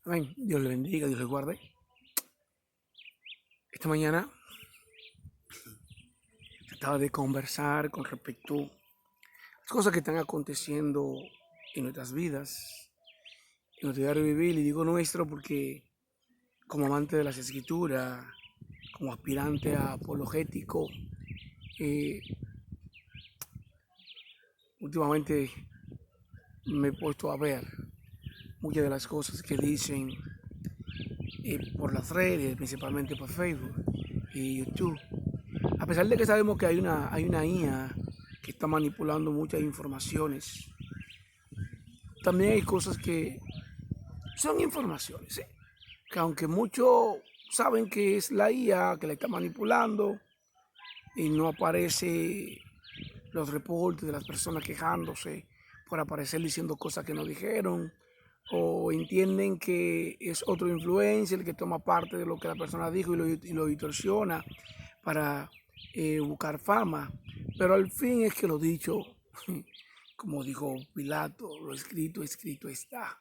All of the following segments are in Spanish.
Amén. Dios le bendiga, Dios le guarde. Esta mañana trataba de conversar con respecto a las cosas que están aconteciendo en nuestras vidas, en nuestro diario vivir. Y digo nuestro porque como amante de las escrituras, como aspirante a apologético, eh, últimamente me he puesto a ver muchas de las cosas que dicen por las redes, principalmente por Facebook y YouTube. A pesar de que sabemos que hay una IA que está manipulando muchas informaciones, también hay cosas que son informaciones, ¿sí? Que aunque muchos saben que es la IA que la está manipulando y no aparece los reportes de las personas quejándose por aparecer diciendo cosas que no dijeron, o entienden que es otro influencer el que toma parte de lo que la persona dijo y lo distorsiona para buscar fama. Pero al fin es que lo dicho, como dijo Pilato, lo escrito, escrito está.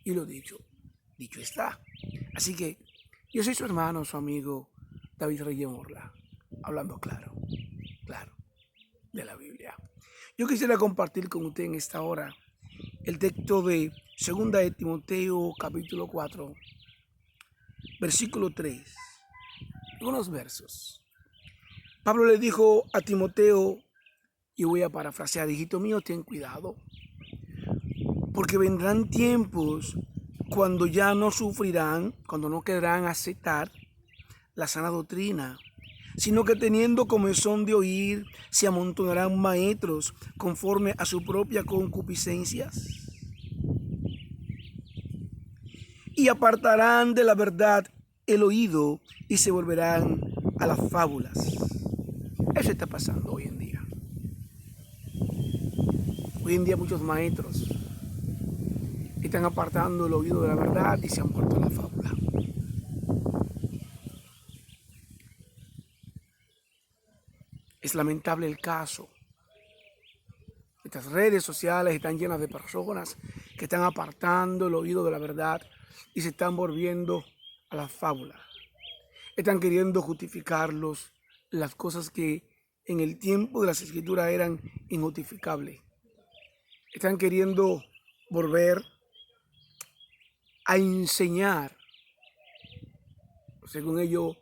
Y lo dicho, dicho está. Así que yo soy su hermano, su amigo David Reyes Morla, hablando claro, claro, de la Biblia. Yo quisiera compartir con usted en esta hora el texto de 2 Timoteo capítulo 4, versículo 3, algunos versos. Pablo le dijo a Timoteo, y voy a parafrasear: hijito mío, ten cuidado, porque vendrán tiempos cuando ya no sufrirán, cuando no querrán aceptar la sana doctrina, sino que teniendo comezón de oír, se amontonarán maestros conforme a sus propias concupiscencias y apartarán de la verdad el oído y se volverán a las fábulas. Eso está pasando hoy en día. Hoy en día muchos maestros están apartando el oído de la verdad y se han vuelto a la fábula. Es lamentable el caso. Estas redes sociales están llenas de personas que están apartando el oído de la verdad y se están volviendo a la fábula. Están queriendo justificarlos las cosas que en el tiempo de las escrituras eran injustificables. Están queriendo volver a enseñar, según ellos,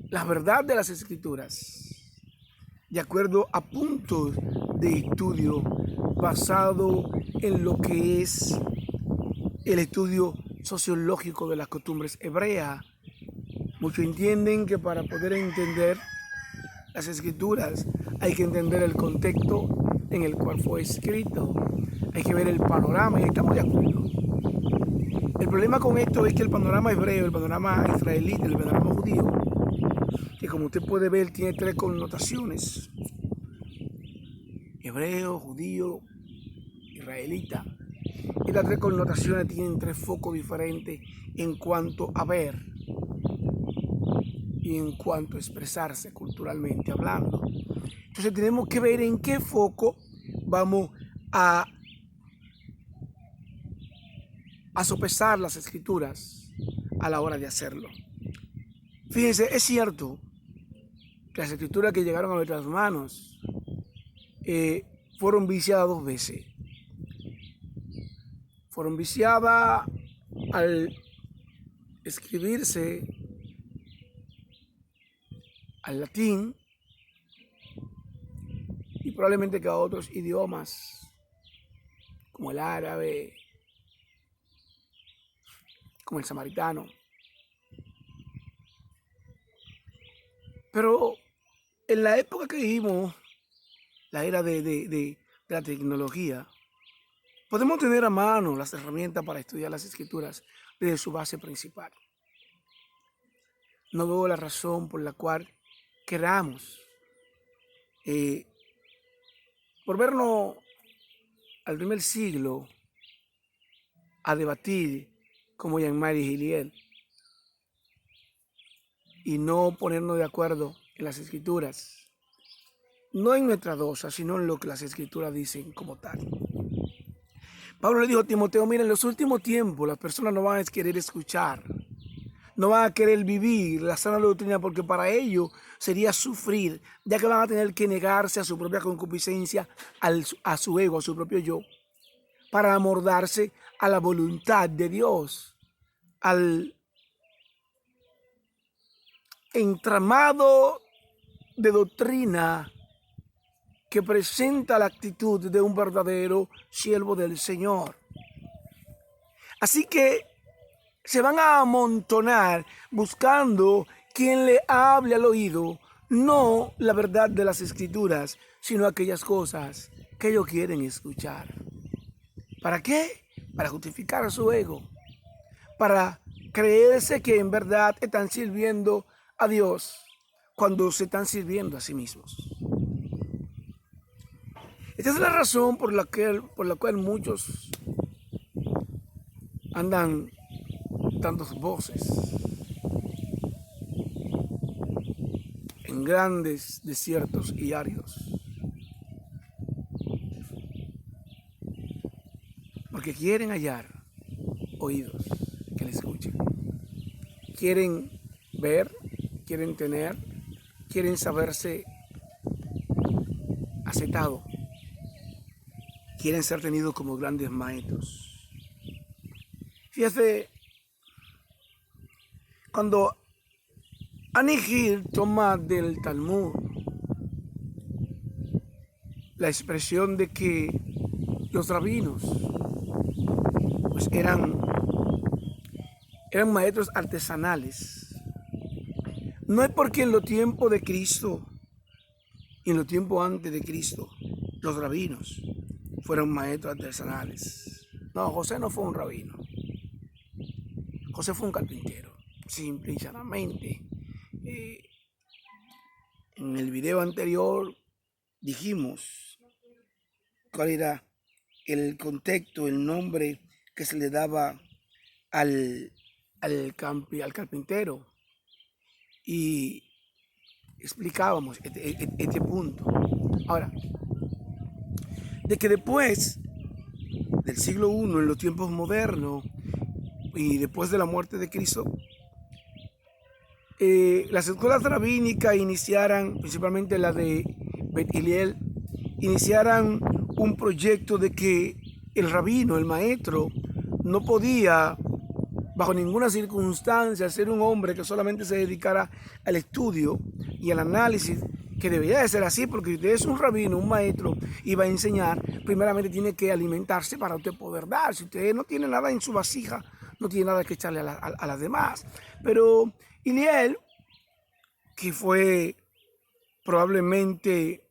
la verdad de las escrituras, de acuerdo a puntos de estudio basado en lo que es el estudio sociológico de las costumbres hebreas. Muchos entienden que para poder entender las escrituras hay que entender el contexto en el cual fue escrito, hay que ver el panorama, y estamos de acuerdo. El problema con esto es que el panorama hebreo, el panorama israelita, el panorama judío, que como usted puede ver tiene tres connotaciones: hebreo, judío, israelita. Estas tres connotaciones tienen tres focos diferentes en cuanto a ver y en cuanto a expresarse culturalmente hablando. Entonces tenemos que ver en qué foco vamos a sopesar las escrituras a la hora de hacerlo. Fíjense, es cierto que las escrituras que llegaron a nuestras manos fueron viciadas 2 veces. Fueron viciadas al escribirse al latín y probablemente que a otros idiomas como el árabe, como el samaritano. Pero en la época que vivimos, la era de la tecnología, podemos tener a mano las herramientas para estudiar las escrituras desde su base principal. No veo la razón por la cual queramos volvernos al primer siglo a debatir como Jean-Marie y Gilliel y no ponernos de acuerdo en las escrituras, no en nuestra dosa, sino en lo que las escrituras dicen como tal. Pablo le dijo a Timoteo, mira, en los últimos tiempos las personas no van a querer escuchar, no van a querer vivir la sana doctrina porque para ellos sería sufrir, ya que van a tener que negarse a su propia concupiscencia, a su ego, a su propio yo, para amoldarse a la voluntad de Dios, al entramado de doctrina que presenta la actitud de un verdadero siervo del Señor. Así que se van a amontonar buscando quien le hable al oído, no la verdad de las Escrituras, sino aquellas cosas que ellos quieren escuchar. ¿Para qué? Para justificar su ego, para creerse que en verdad están sirviendo a Dios cuando se están sirviendo a sí mismos. Esta es la razón por la cual muchos andan dando voces en grandes desiertos y áridos, porque quieren hallar oídos que le escuchen, quieren ver, quieren tener, quieren saberse aceptados, quieren ser tenidos como grandes maestros. Fíjate, cuando Annie Hill toma del Talmud la expresión de que los rabinos pues eran maestros artesanales, no es porque en los tiempos de Cristo y en los tiempos antes de Cristo los rabinos fueron maestros artesanales. No, José no fue un rabino. José fue un carpintero, simple y llanamente. En el video anterior dijimos cuál era el contexto, el nombre que se le daba al carpintero. Y explicábamos este punto. Ahora, de que después del siglo I, en los tiempos modernos, y después de la muerte de Cristo, las escuelas rabínicas iniciaran, principalmente la de Bet Hillel, iniciaran un proyecto de que el rabino, el maestro, no podía bajo ninguna circunstancia ser un hombre que solamente se dedicara al estudio y al análisis, que debería de ser así, porque si usted es un rabino, un maestro, y va a enseñar, primeramente tiene que alimentarse para usted poder dar. Si usted no tiene nada en su vasija, no tiene nada que echarle a las demás. Pero Hillel, que fue probablemente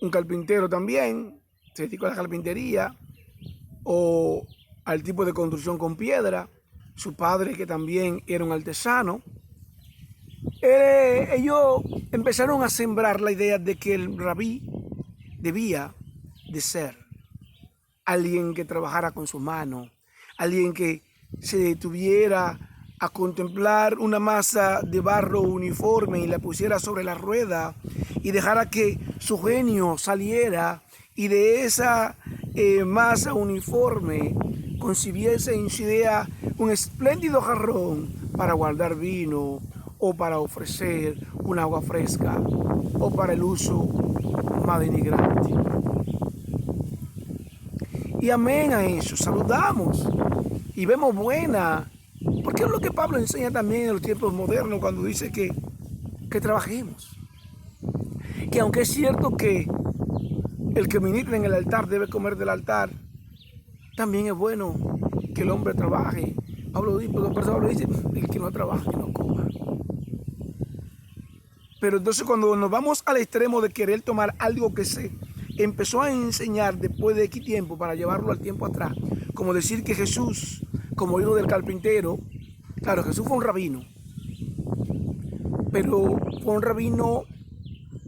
un carpintero también, se dedicó a la carpintería o al tipo de construcción con piedra, su padre que también era un artesano, ellos empezaron a sembrar la idea de que el rabí debía de ser alguien que trabajara con su mano, alguien que se detuviera a contemplar una masa de barro uniforme y la pusiera sobre la rueda y dejara que su genio saliera y de esa masa uniforme concibiese en su idea un espléndido jarrón para guardar vino o para ofrecer un agua fresca o para el uso más denigrante. Y amén a eso, saludamos y vemos buena, porque es lo que Pablo enseña también en los tiempos modernos cuando dice que trabajemos. Que aunque es cierto que el que ministra en el altar debe comer del altar, también es bueno que el hombre trabaje. Pablo dice, el que no trabaja, que no coma. Pero entonces cuando nos vamos al extremo de querer tomar algo que se empezó a enseñar después de X tiempo para llevarlo al tiempo atrás, como decir que Jesús, como hijo del carpintero, claro, Jesús fue un rabino, pero fue un rabino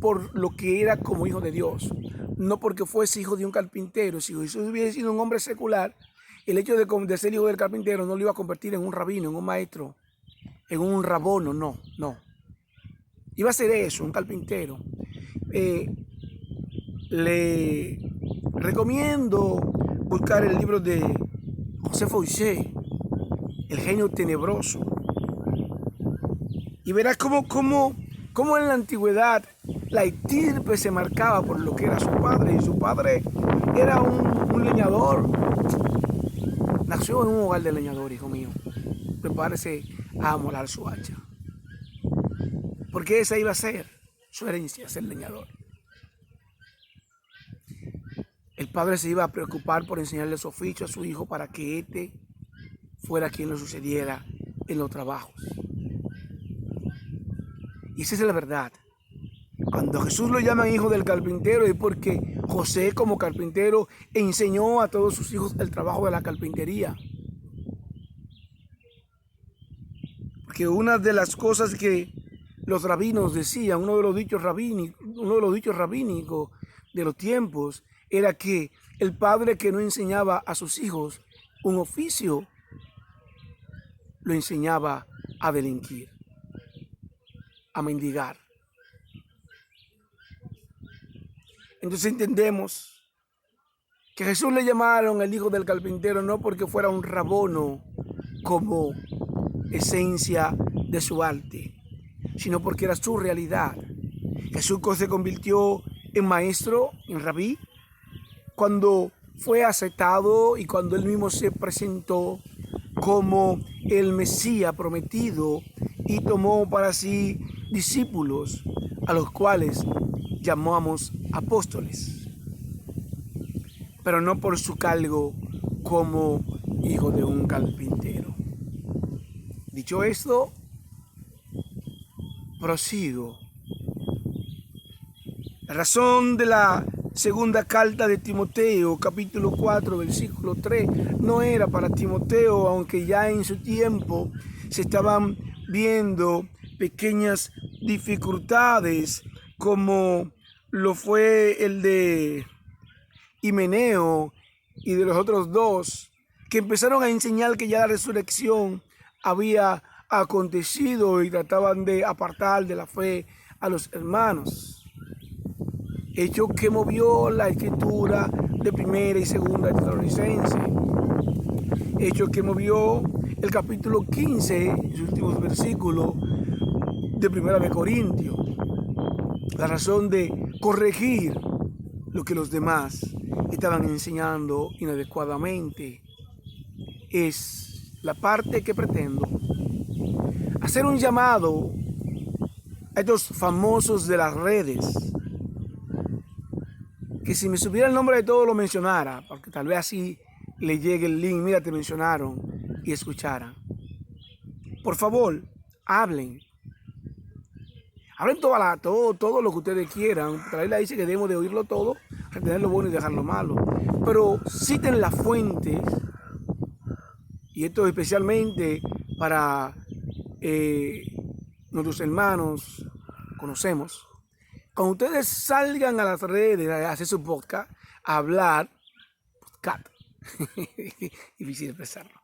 por lo que era como hijo de Dios, no porque fuese hijo de un carpintero. Si Jesús hubiese sido un hombre secular, el hecho de ser hijo del carpintero no lo iba a convertir en un rabino, en un maestro, en un rabono, no. Iba a ser eso, un carpintero. Le recomiendo buscar el libro de José Foixé, El genio tenebroso, y verás cómo en la antigüedad la estirpe se marcaba por lo que era su padre, y su padre era un leñador. Nació en un hogar de leñador, hijo mío. Prepárese a amolar su hacha, porque esa iba a ser su herencia, ser leñador. El padre se iba a preocupar por enseñarle su oficio a su hijo para que éste fuera quien lo sucediera en los trabajos. Y esa es la verdad. Cuando Jesús lo llaman hijo del carpintero es porque José, como carpintero, enseñó a todos sus hijos el trabajo de la carpintería. Porque una de las cosas que los rabinos decían, uno de los dichos rabínicos de los tiempos, era que el padre que no enseñaba a sus hijos un oficio, lo enseñaba a delinquir, a mendigar. Entonces entendemos que Jesús le llamaron el hijo del carpintero no porque fuera un rabono como esencia de su arte, sino porque era su realidad. Jesús se convirtió en maestro, en rabí, cuando fue aceptado y cuando él mismo se presentó como el Mesías prometido y tomó para sí discípulos, a los cuales llamamos apóstoles, pero no por su cargo como hijo de un carpintero. Dicho esto, prosigo. La razón de la segunda carta de Timoteo, capítulo 4, versículo 3, no era para Timoteo, aunque ya en su tiempo se estaban viendo pequeñas dificultades, como lo fue el de Himeneo y de los otros dos, que empezaron a enseñar que ya la resurrección había acontecido y trataban de apartar de la fe a los hermanos. Hecho que movió la escritura de primera y segunda Tesalonicenses. Hecho que movió el capítulo 15, sus últimos versículos de primera de Corintios. La razón de corregir lo que los demás estaban enseñando inadecuadamente es la parte que pretendo hacer un llamado a estos famosos de las redes, que si me supiera el nombre de todos lo mencionara, porque tal vez así le llegue el link, mira, te mencionaron, y escucharan. Por favor, hablen todo lo que ustedes quieran, porque la Biblia dice que debemos de oírlo todo, retener lo bueno y dejar lo malo. Pero citen las fuentes, y esto especialmente para nuestros hermanos, conocemos. Cuando ustedes salgan a las redes a hacer su podcast, a hablar, podcast, difícil expresarlo,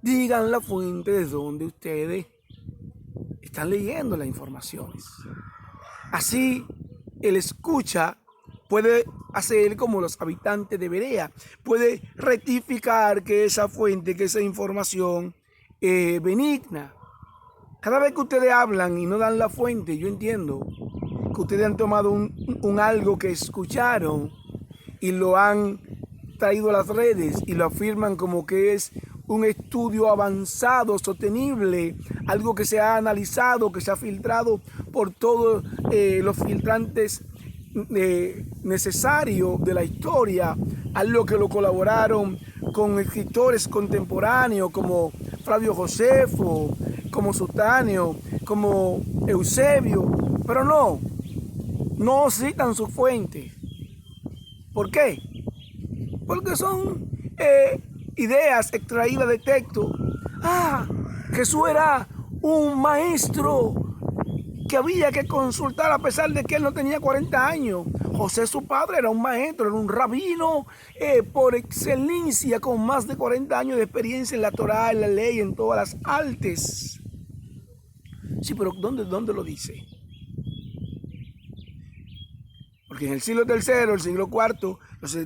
digan la fuente de donde ustedes están leyendo las informaciones. Así, el escucha puede hacer como los habitantes de Berea, puede rectificar que esa fuente, que esa información es benigna. Cada vez que ustedes hablan y no dan la fuente, yo entiendo que ustedes han tomado un algo que escucharon y lo han traído a las redes y lo afirman como que es un estudio avanzado, sostenible, algo que se ha analizado, que se ha filtrado por todos los filtrantes necesarios de la historia, algo que lo colaboraron con escritores contemporáneos como Flavio Josefo, como Sutaneo, como Eusebio, pero no citan sus fuentes. ¿Por qué? Porque son ideas extraídas de texto. Jesús era un maestro que había que consultar a pesar de que él no tenía 40 años. José, su padre, era un maestro, era un rabino por excelencia, con más de 40 años de experiencia en la Torá, en la ley, en todas las artes. Sí, pero ¿dónde lo dice? Porque en el siglo III, el siglo IV,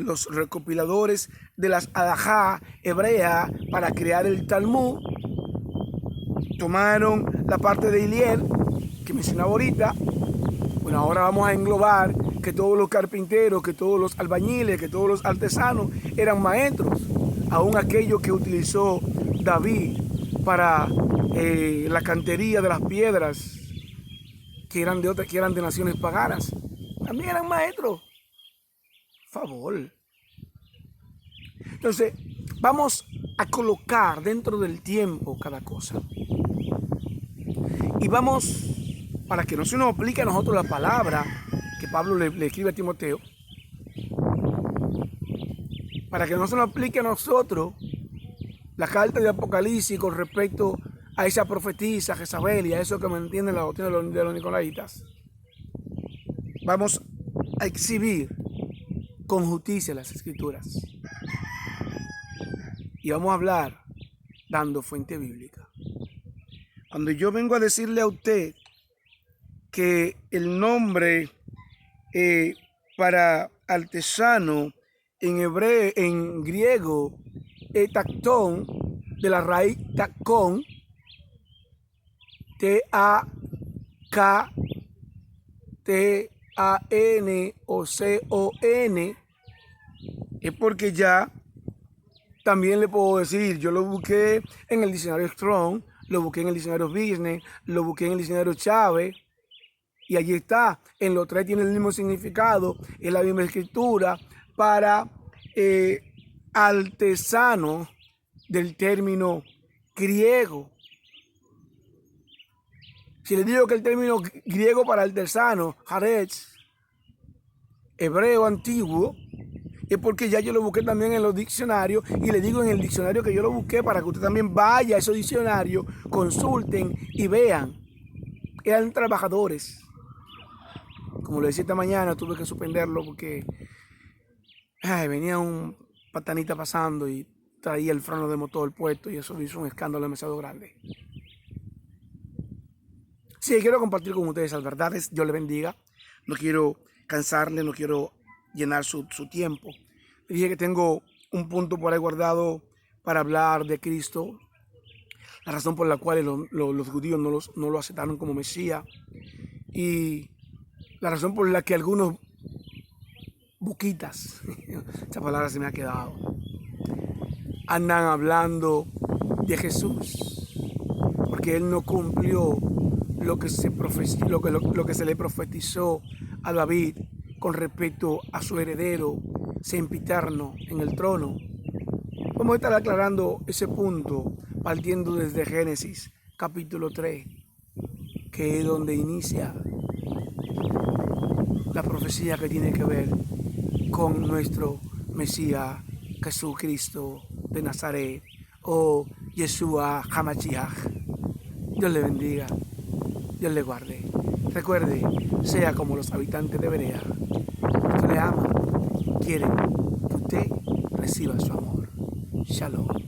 los recopiladores de las alajá hebreas para crear el Talmud. Tomaron la parte de Iliel, que mencionaba ahorita. Bueno, ahora vamos a englobar que todos los carpinteros, que todos los albañiles, que todos los artesanos eran maestros. Aún aquellos que utilizó David para la cantería de las piedras, que eran de naciones paganas, también eran maestros. Por favor. Entonces, vamos a colocar dentro del tiempo cada cosa. Y vamos, para que no se nos aplique a nosotros la palabra que Pablo le escribe a Timoteo, para que no se nos aplique a nosotros la carta de Apocalipsis con respecto a esa profetisa Jezabel y a eso que me entienden la doctrina de los nicolaitas. Vamos a exhibir con justicia las escrituras. Y vamos a hablar dando fuente bíblica. Cuando yo vengo a decirle a usted que el nombre para artesano en griego es tactón, de la raíz tacón, T-A-K-T-A-N o C-O-N, es porque ya también le puedo decir, yo lo busqué en el diccionario Strong, lo busqué en el diccionario Business, lo busqué en el diccionario Chávez, y allí está. En los tres tiene el mismo significado, es la misma escritura para artesano del término griego. Si le digo que el término griego para artesano, haretz, hebreo antiguo, es porque ya yo lo busqué también en los diccionarios y le digo en el diccionario que yo lo busqué para que usted también vaya a esos diccionarios, consulten y vean. Eran trabajadores. Como lo decía esta mañana, tuve que suspenderlo porque venía un patanita pasando y traía el freno de motor puesto y eso hizo un escándalo demasiado grande. Sí, quiero compartir con ustedes las verdades. Dios le bendiga. No quiero cansarle, no quiero llenar su tiempo. Le dije que tengo un punto por ahí guardado para hablar de Cristo, la razón por la cual los judíos no lo aceptaron como Mesías y la razón por la que algunos buquitas, esa palabra se me ha quedado, andan hablando de Jesús porque Él no cumplió lo que se le profetizó a David con respecto a su heredero sempiterno en el trono. Vamos a estar aclarando ese punto partiendo desde Génesis capítulo 3, que es donde inicia la profecía que tiene que ver con nuestro Mesías Jesucristo de Nazaret o Yeshua HaMashiach. Dios le bendiga, Dios le guarde. Recuerde, sea como los habitantes de Berea. Usted le ama, quiere que usted reciba su amor. Shalom.